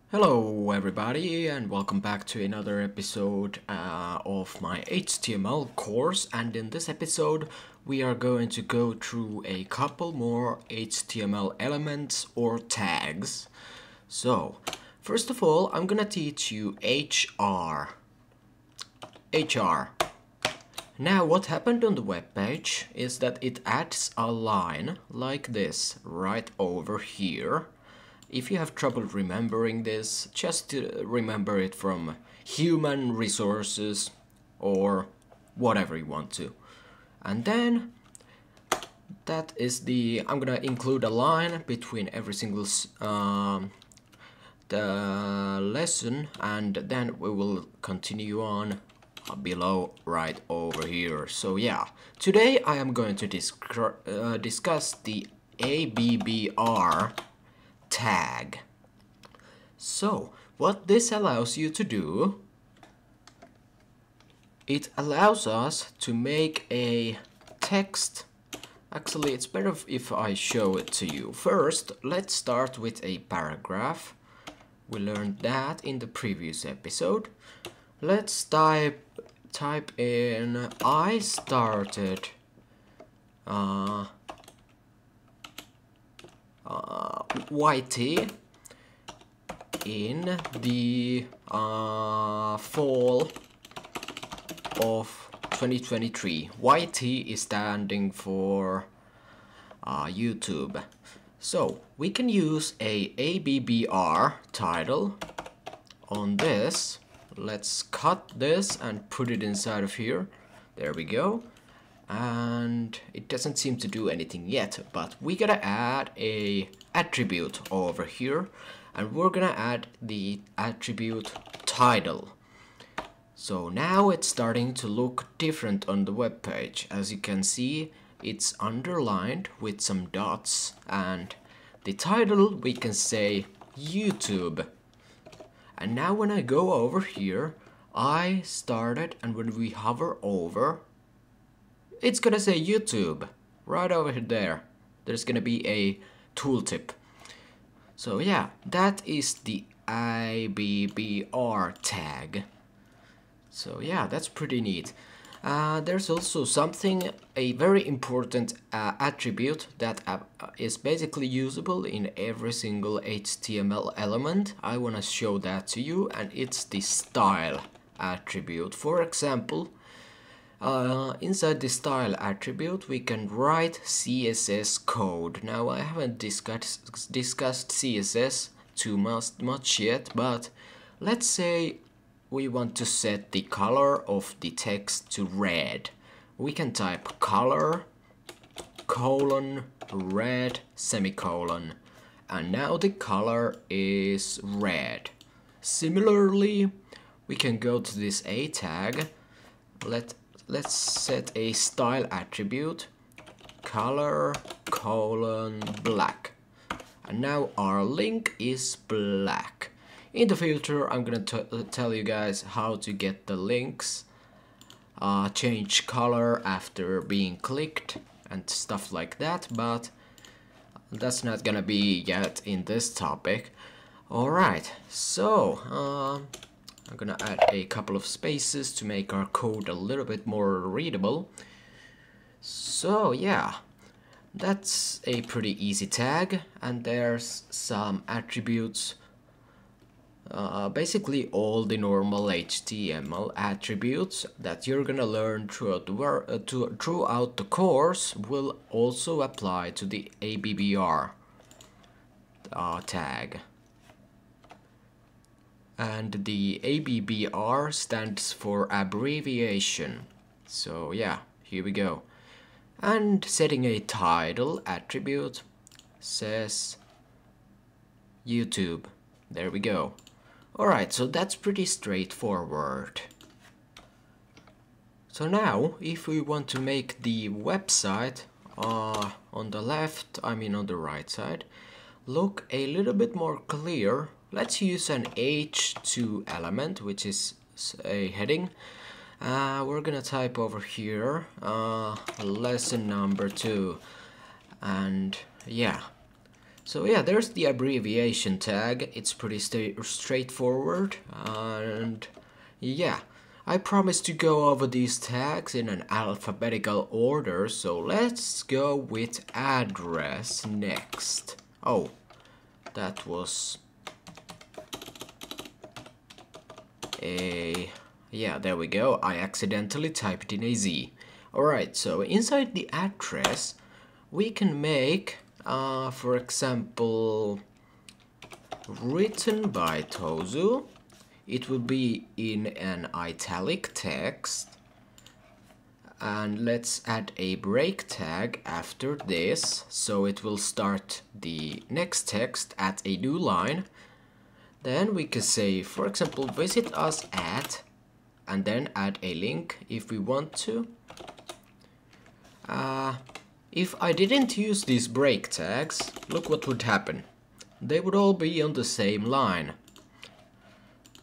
Hello everybody and welcome back to another episode of my HTML course, and in this episode we are going to go through a couple more HTML elements or tags. So first of all, I'm gonna teach you HR. Now what happened on the web page is that it adds a line like this right over here. If you have trouble remembering this, just remember it from human resources or whatever you want to. And then that is I'm gonna include a line between every single the lesson, and then we will continue on below right over here. So yeah, today I am going to discuss the abbr tag. So what this allows you to do, it allows us to make a text. Actually, it's better if I show it to you. First, let's start with a paragraph. We learned that in the previous episode. Let's type in I started YT in the fall of 2023. YT is standing for YouTube. So we can use a abbr title on this. Let's cut this and put it inside of here. There we go. And it doesn't seem to do anything yet, but we gotta add a attribute over here, and we're gonna add the attribute title. So now it's starting to look different on the web page. As you can see, it's underlined with some dots, and the title we can say YouTube. And now when I go over here, I started, and when we hover over, it's gonna say YouTube right over there. There's gonna be a tooltip. So yeah, that is the abbr tag. So yeah, that's pretty neat. There's also a very important attribute that is basically usable in every single HTML element. I want to show that to you, and it's the style attribute. For example, inside the style attribute we can write CSS code. Now I haven't discussed CSS too much yet, but let's say we want to set the color of the text to red. We can type color colon red semicolon, and now the color is red. Similarly, we can go to this a tag. Let's set a style attribute color colon black, and now our link is black. In the future I'm gonna tell you guys how to get the links change color after being clicked and stuff like that, but that's not gonna be yet in this topic. Alright, so I'm gonna add a couple of spaces to make our code a little bit more readable. So yeah, that's a pretty easy tag, and there's some attributes. Basically all the normal HTML attributes that you're gonna learn throughout the course will also apply to the abbr tag. And the abbr stands for abbreviation. So yeah, here we go. And setting a title attribute says YouTube. There we go. Alright, so that's pretty straightforward. So now, if we want to make the website on the left, on the right side, look a little bit more clear, let's use an H2 element, which is a heading. We're gonna type over here lesson number 2, and yeah, So yeah, there's the abbreviation tag. It's pretty straightforward, and yeah, I promised to go over these tags in an alphabetical order, so let's go with address next. Oh, that was a... yeah, there we go. I accidentally typed in a Z. Alright, so inside the address, we can make, for example, written by Tozu. It will be in an italic text. And let's add a break tag after this, so it will start the next text at a new line. Then we can say, for example, visit us at, and then add a link if we want to. If I didn't use these break tags, look what would happen. They would all be on the same line.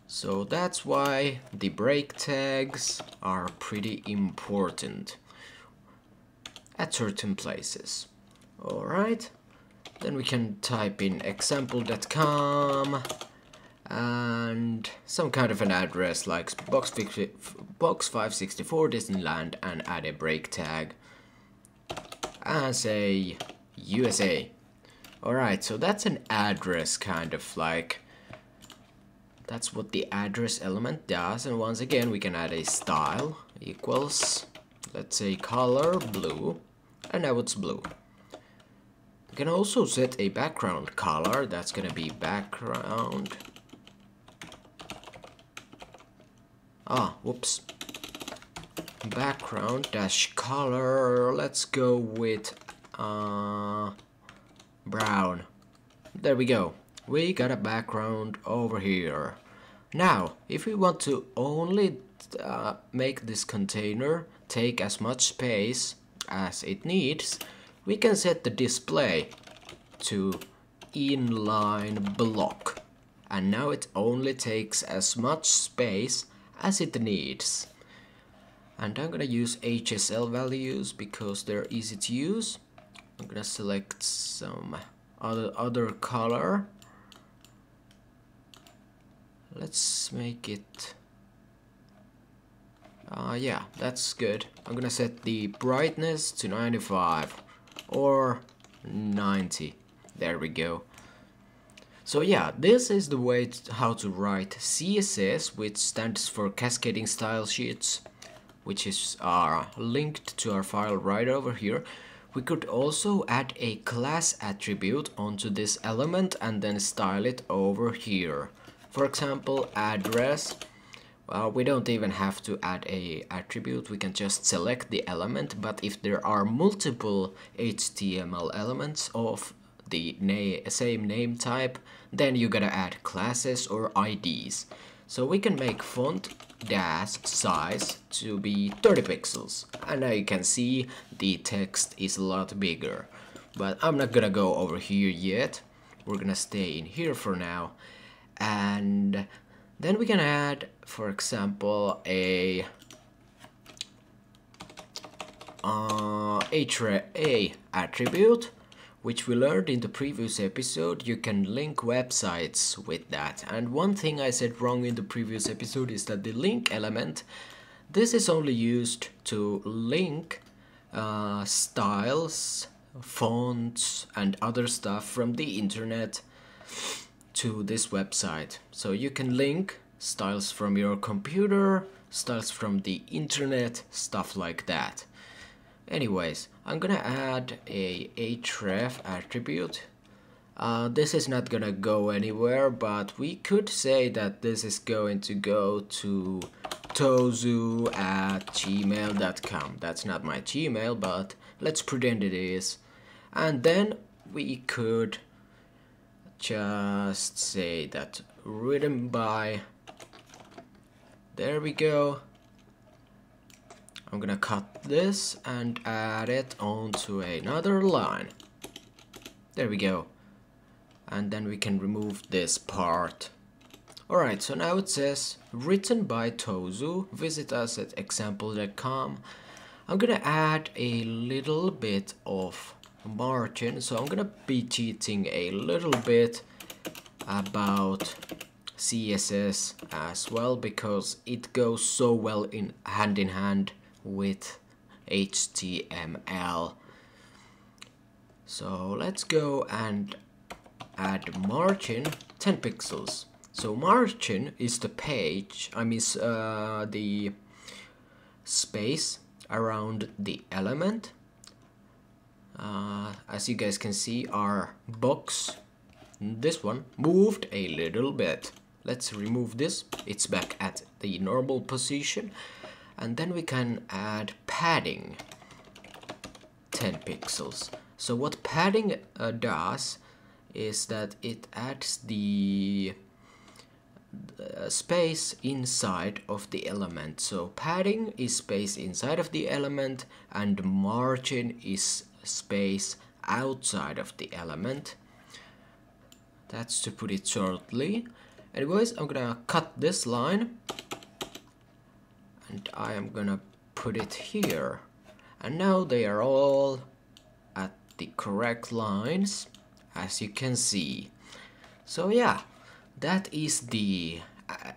So that's why the break tags are pretty important at certain places. Alright, then we can type in example.com and some kind of an address like box 564 Disneyland and add a break tag and say USA. Alright, so that's an address kind of like. That's what the address element does, and once again we can add a style equals, let's say, color blue, and now it's blue. We can also set a background color. That's gonna be background. Whoops. Background dash color. Let's go with brown. There we go. We got a background over here. Now, if we want to only make this container take as much space as it needs, we can set the display to inline block. And now it only takes as much space as it needs. And I'm gonna use HSL values because they're easy to use. I'm gonna select some other color. Let's make it, yeah, that's good. I'm gonna set the brightness to 95 or 90. There we go. So yeah, this is the way how to write CSS, which stands for Cascading Style Sheets, which is linked to our file right over here. We could also add a class attribute onto this element and then style it over here. For example, address. We don't even have to add a attribute, we can just select the element, but if there are multiple HTML elements of the same name type, then you gotta add classes or IDs. So we can make font dash size to be 30 pixels, and now you can see the text is a lot bigger. But I'm not gonna go over here yet, we're gonna stay in here for now. And then we can add, for example, a attribute, which we learned in the previous episode. You can link websites with that. And one thing I said wrong in the previous episode is that the link element, this is only used to link styles, fonts, and other stuff from the internet to this website. So you can link styles from your computer, styles from the internet, stuff like that. Anyways, I'm gonna add a href attribute. This is not gonna go anywhere, but we could say that this is going to go to tozu@gmail.com. That's not my Gmail, but let's pretend it is. And then we could just say that written by, there we go. I'm gonna cut this and add it onto another line. There we go. And then we can remove this part. Alright, so now it says written by Tozu, visit us at example.com. I'm gonna add a little bit of margin. So I'm gonna be teaching a little bit about CSS as well, because it goes so well in hand with HTML. So let's go and add margin 10 pixels. So margin is the page, the space around the element. As you guys can see, our box, this one, moved a little bit. Let's remove this. It's back at the normal position. And then we can add padding 10 pixels. So what padding does is that it adds the space inside of the element. So padding is space inside of the element and margin is space outside of the element. That's to put it shortly. Anyways, I'm gonna cut this line and I am gonna put it here. And now they are all at the correct lines, as you can see. So yeah, that is the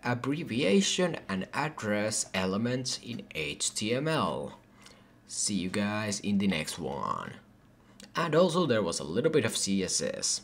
abbreviation and address elements in HTML. See you guys in the next one. And also there was a little bit of CSS.